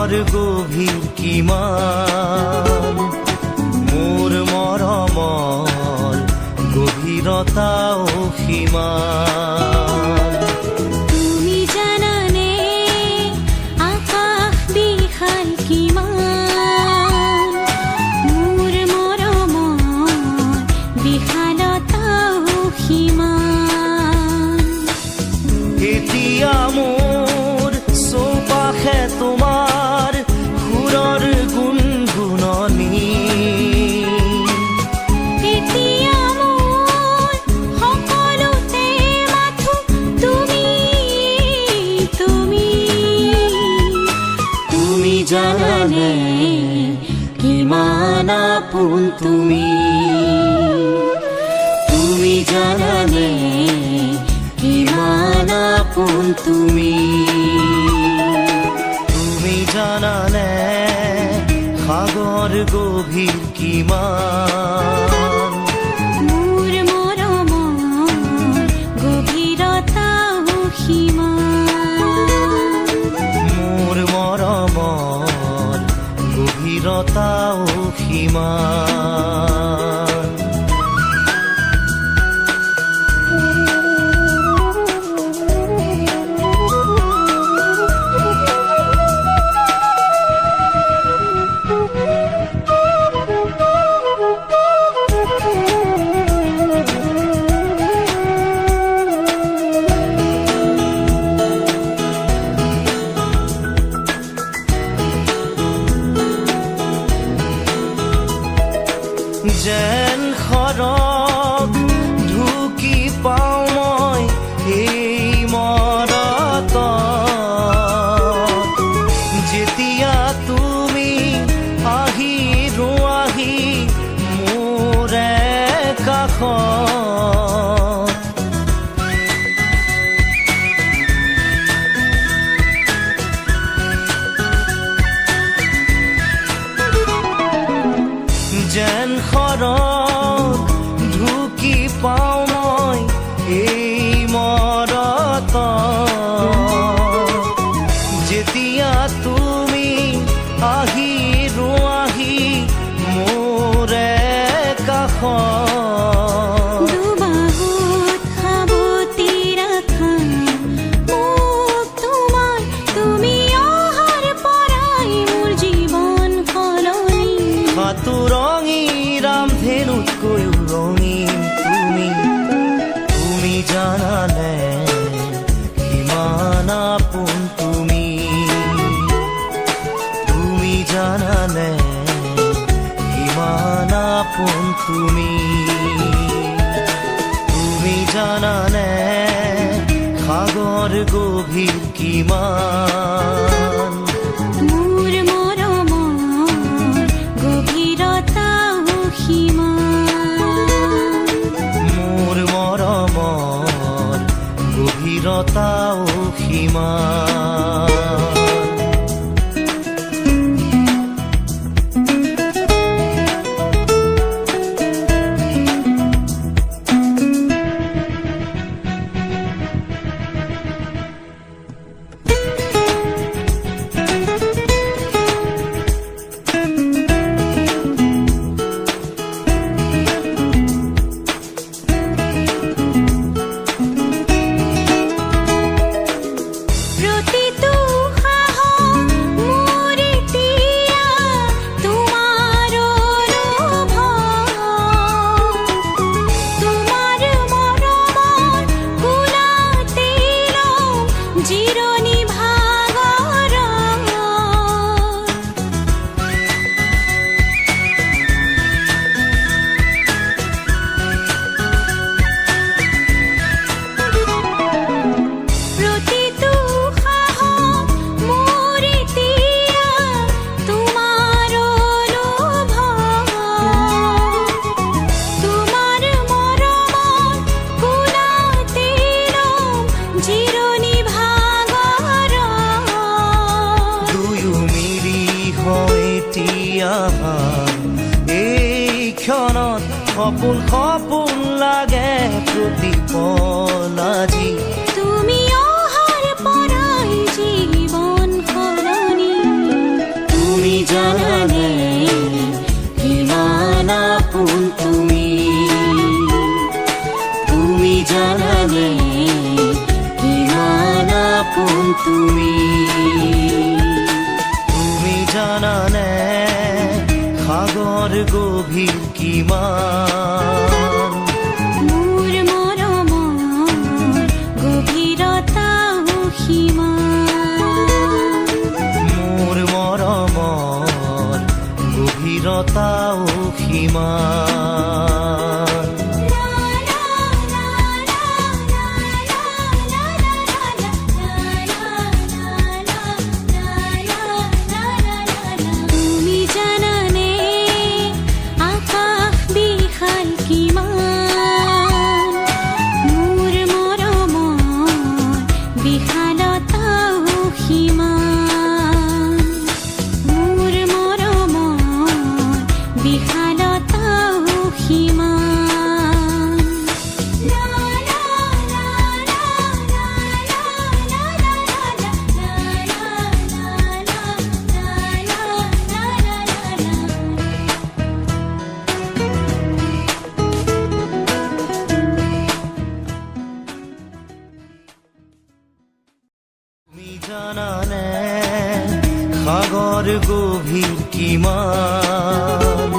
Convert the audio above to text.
সাগৰ গভীৰ কিমান মোৰ মৰমৰ গভীৰতা অসীমান। তুমি জানানে আকাশ বিশাল কিমান মোৰ মৰমৰ বিশালতা অসীমান। এতিয়া মোৰ চৌপাশে তোমাৰ সুৰৰ গুণগুণনি, এতিয়া মোৰ সকলোতে মাথো তুমি তুমি তুমি জানানে কিমান আপোন তুমি, তুমি জানানে কিমান আপোন তুমি, তুমি জানানে সাগৰ গভীৰ কিমান মোৰ মৰমৰ গভীৰতা অসীমান। মোৰ মৰমৰ গভীৰতা অসীমান। যেন সৰগ ঢুকি পাওঁ মই এই মৰতত, যেতিয়া তুমি আহি ৰোৱাহি মোৰে কাষত। যেন সৰগ ঢুকি পাওঁ মই এই মৰতত, যেতিয়া তুমি আহি ৰোৱাহি মোৰে কাষত। দুবাহুত সাৱটি ৰাখা মোক তোমাৰ, তুমি অহাৰ পৰাই মোৰ জীৱন সলনি। সাঁতুৰঙী ৰামধেনুতকৈও ৰঙীন তুমি, তুমি জানানে কিমান আপোন তুমি, তুমি জানানে কিমান আপোন তুমি, তুমি জানানে সাগৰ গভীৰ কিমান মোৰ মৰমৰ গভীৰতা অসীমান। মোৰ মৰমৰ গভীৰতা অসীমান। প্ৰতিটো সাহস মোৰ এতিয়া তোমাৰ অনুভৱ, তোমাৰ মৰমৰ কোলাতে লওঁ জিৰণি ভাগৰত। প্ৰতিটো সাহস মোৰ এতিয়া তোমাৰ অনুভৱ, তোমাৰ মৰমৰ কোলাতে লওঁ জিৰণি ভাগৰত। দুয়ো মিলি হয় এতিয়া এই ক্ষণত সপোন সপোন লাগে প্ৰতিপল আজি। তুমি অহাৰ পৰাই জীৱন সলনি। সাগৰ গভীৰ কিমান মোৰ মৰমৰ গভীৰতা অসীমান মোৰ মৰমৰ গভীৰতা অসীমান তুমি জানানে আকাশ বিশাল কিমান মোৰ মৰমৰ বিশালতা অসীমান মোৰ মৰমৰ বিশালতা অসীমান তুমি জানানে সাগৰ গভীৰ কিমান